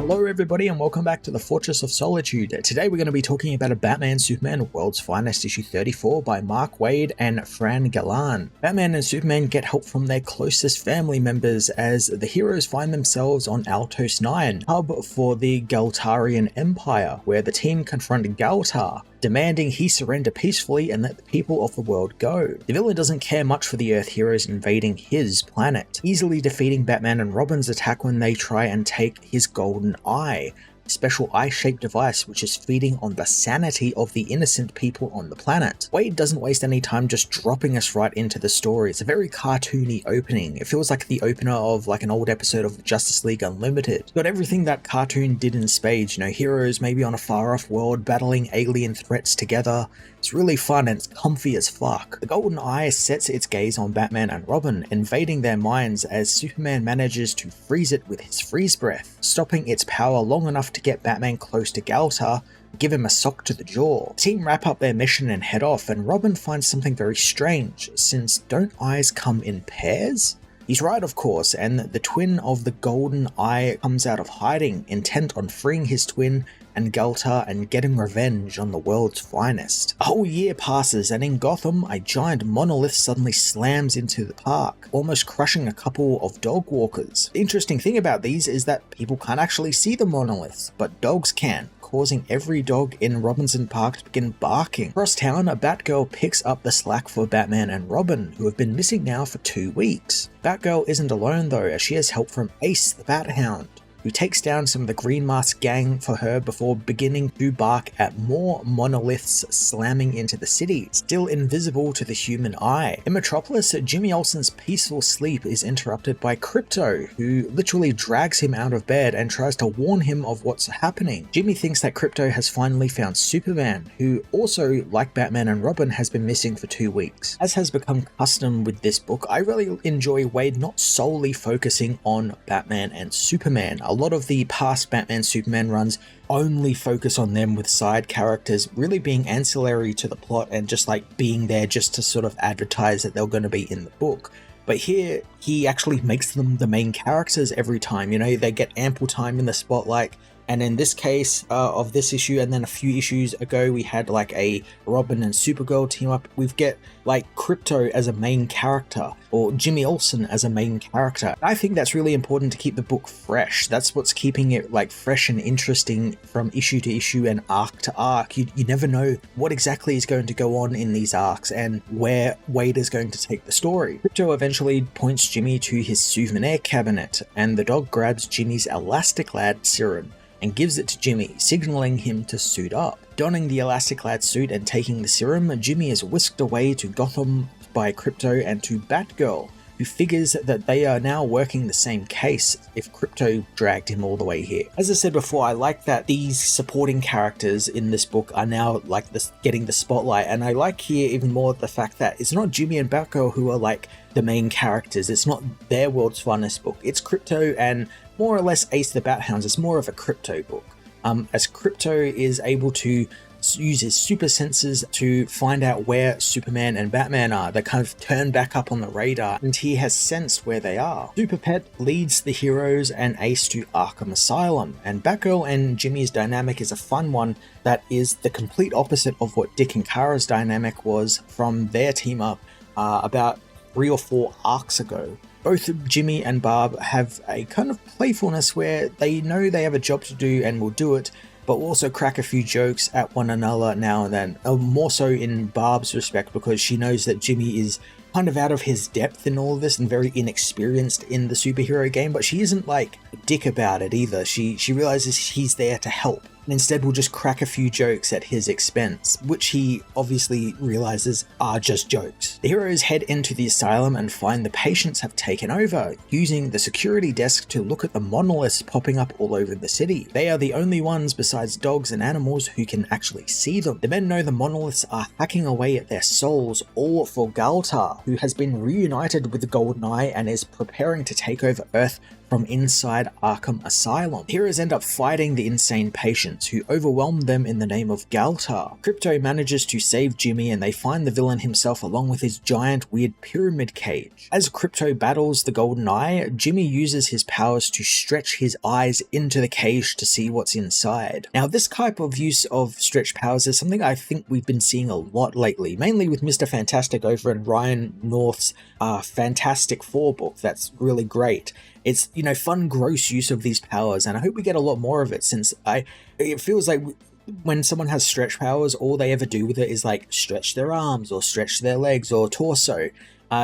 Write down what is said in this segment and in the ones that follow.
Hello everybody and welcome back to the Fortress of Solitude. Today we're going to be talking about a Batman Superman World's Finest issue 34 by Mark Waid and Fran Galan. Batman and Superman get help from their closest family members as the heroes find themselves on Altos 9, hub for the Galtarian Empire, where the team confront Galtar, demanding he surrender peacefully and let the people of the world go. The villain doesn't care much for the Earth heroes invading his planet, easily defeating Batman and Robin's attack when they try and take his golden eye, a special eye-shaped device which is feeding on the sanity of the innocent people on the planet. Waid doesn't waste any time just dropping us right into the story. It's a very cartoony opening. It feels like the opener of like an old episode of Justice League Unlimited. It's got everything that cartoon did in spades, you know, heroes maybe on a far-off world battling alien threats together. It's really fun and it's comfy as fuck. The golden eye sets its gaze on Batman and Robin, invading their minds as Superman manages to freeze it with his freeze breath, stopping its power long enough to get Batman close to Galtar, give him a sock to the jaw. The team wrap up their mission and head off, and Robin finds something very strange, since don't eyes come in pairs? He's right, of course, and the twin of the golden eye comes out of hiding, intent on freeing his twin and Galtar and getting revenge on the world's finest. A whole year passes, and in Gotham, a giant monolith suddenly slams into the park, almost crushing a couple of dog walkers. The interesting thing about these is that people can't actually see the monoliths, but dogs can, causing every dog in Robinson Park to begin barking. Across town, a Batgirl picks up the slack for Batman and Robin, who have been missing now for 2 weeks. Batgirl isn't alone though, as she has help from Ace the Bat-Hound, who takes down some of the Green Mask gang for her before beginning to bark at more monoliths slamming into the city, still invisible to the human eye. In Metropolis, Jimmy Olsen's peaceful sleep is interrupted by KRYPTO, who literally drags him out of bed and tries to warn him of what's happening. Jimmy thinks that KRYPTO has finally found Superman, who also, like Batman and Robin, has been missing for 2 weeks. As has become custom with this book, I really enjoy Waid not solely focusing on Batman and Superman. A lot of the past Batman Superman runs only focus on them, with side characters really being ancillary to the plot and just like being there just to sort of advertise that they're going to be in the book. But here he actually makes them the main characters every time, you know, they get ample time in the spotlight. And in this case of this issue, and then a few issues ago, we had like a Robin and Supergirl team up. We get like KRYPTO as a main character, or Jimmy Olsen as a main character. I think that's really important to keep the book fresh. That's what's keeping it like fresh and interesting from issue to issue and arc to arc. You never know what exactly is going to go on in these arcs and where Waid is going to take the story. KRYPTO eventually points Jimmy to his souvenir cabinet, and the dog grabs Jimmy's Elastic-Lad serum and gives it to Jimmy, signaling him to suit up. Donning the Elastic-Lad suit and taking the serum, Jimmy is whisked away to Gotham by KRYPTO and to Batgirl, who figures that they are now working the same case if KRYPTO dragged him all the way here. As I said before, I like that these supporting characters in this book are now like this, getting the spotlight, and I like here even more the fact that it's not Jimmy and Batgirl who are like the main characters. It's not their World's Finest book. It's KRYPTO and more or less Ace the Bat-Hounds. It's more of a KRYPTO book. As KRYPTO is able to use his super senses to find out where Superman and Batman are. They kind of turn back up on the radar, and he has sensed where they are. Super Pet leads the heroes and Ace to Arkham Asylum, and Batgirl and Jimmy's dynamic is a fun one that is the complete opposite of what Dick and Kara's dynamic was from their team up about 3 or 4 arcs ago. Both Jimmy and Barb have a kind of playfulness where they know they have a job to do and will do it, but will also crack a few jokes at one another now and then. More so in Barb's respect, because she knows that Jimmy is kind of out of his depth in all of this and very inexperienced in the superhero game, but she isn't like a dick about it either. She realizes he's there to help, and instead will just crack a few jokes at his expense, which he obviously realizes are just jokes. The heroes head into the asylum and find the patients have taken over, using the security desk to look at the monoliths popping up all over the city. They are the only ones besides dogs and animals who can actually see them. The men know the monoliths are hacking away at their souls, all for Galtar, who has been reunited with the Golden Eye and is preparing to take over Earth from inside Arkham Asylum. Heroes end up fighting the insane patients who overwhelm them in the name of Galtar. KRYPTO manages to save Jimmy and they find the villain himself along with his giant weird pyramid cage. As KRYPTO battles the Golden Eye, Jimmy uses his powers to stretch his eyes into the cage to see what's inside. Now this type of use of stretch powers is something I think we've been seeing a lot lately, mainly with Mr. Fantastic over in Ryan North's Fantastic Four book. That's really great. It's, you know, fun, gross use of these powers, and I hope we get a lot more of it, since it feels like when someone has stretch powers, all they ever do with it is like stretch their arms or stretch their legs or torso.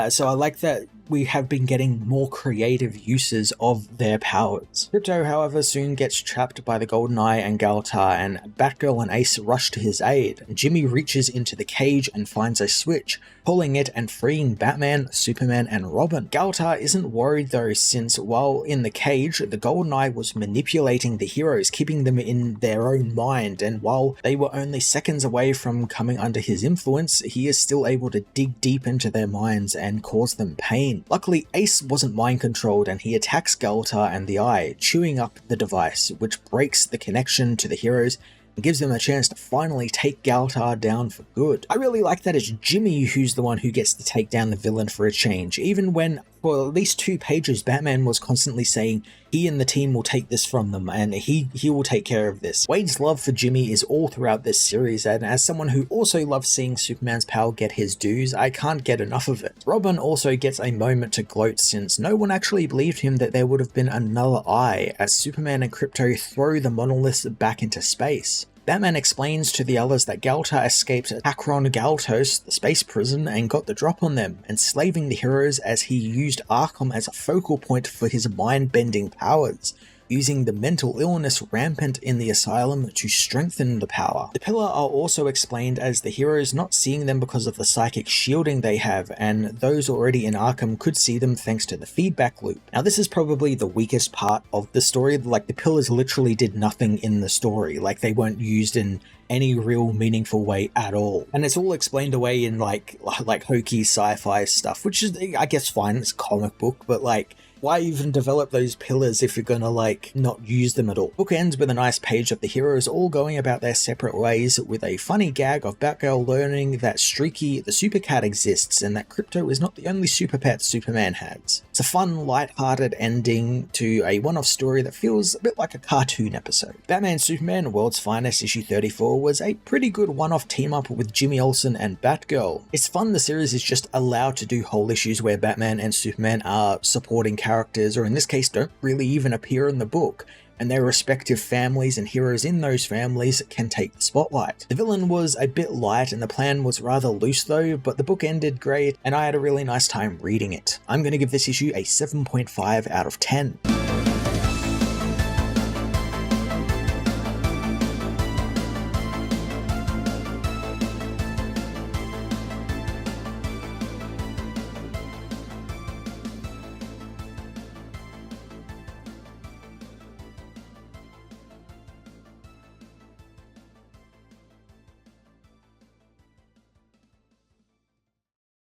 So I like that we have been getting more creative uses of their powers. KRYPTO, however, soon gets trapped by the Golden Eye and Galtar, and Batgirl and Ace rush to his aid. Jimmy reaches into the cage and finds a switch, pulling it and freeing Batman, Superman, and Robin. Galtar isn't worried though, since while in the cage, the Golden Eye was manipulating the heroes, keeping them in their own mind, and while they were only seconds away from coming under his influence, he is still able to dig deep into their minds and cause them pain. Luckily, Ace wasn't mind-controlled and he attacks Galtar and the Eye, chewing up the device, which breaks the connection to the heroes and gives them a chance to finally take Galtar down for good. I really like that it's Jimmy who's the one who gets to take down the villain for a change, even when for at least 2 pages Batman was constantly saying he and the team will take this from them and he will take care of this. Wade's love for Jimmy is all throughout this series, and as someone who also loves seeing Superman's power get his dues, I can't get enough of it. Robin also gets a moment to gloat, since no one actually believed him that there would have been another Eye, as Superman and KRYPTO throw the monoliths back into space. Batman explains to the others that Galtar escaped Akron Galtos, the space prison, and got the drop on them, enslaving the heroes as he used Arkham as a focal point for his mind-bending powers, using the mental illness rampant in the asylum to strengthen the power. The Pillar are also explained as the heroes not seeing them because of the psychic shielding they have, and those already in Arkham could see them thanks to the feedback loop. Now this is probably the weakest part of the story, like the Pillars literally did nothing in the story, like they weren't used in any real meaningful way at all. And it's all explained away in like hokey sci-fi stuff, which is, I guess, fine, it's a comic book, but like, why even develop those pillars if you're gonna like not use them at all? Book ends with a nice page of the heroes all going about their separate ways, with a funny gag of Batgirl learning that Streaky the super cat exists and that KRYPTO is not the only super pet Superman has. It's a fun, light-hearted ending to a one-off story that feels a bit like a cartoon episode. Batman Superman World's Finest issue 34 was a pretty good one-off team-up with Jimmy Olsen and Batgirl. It's fun the series is just allowed to do whole issues where Batman and Superman are supporting characters, or in this case don't really even appear in the book, and their respective families and heroes in those families can take the spotlight. The villain was a bit light and the plan was rather loose though, but the book ended great and I had a really nice time reading it. I'm going to give this issue a 7.5 out of 10.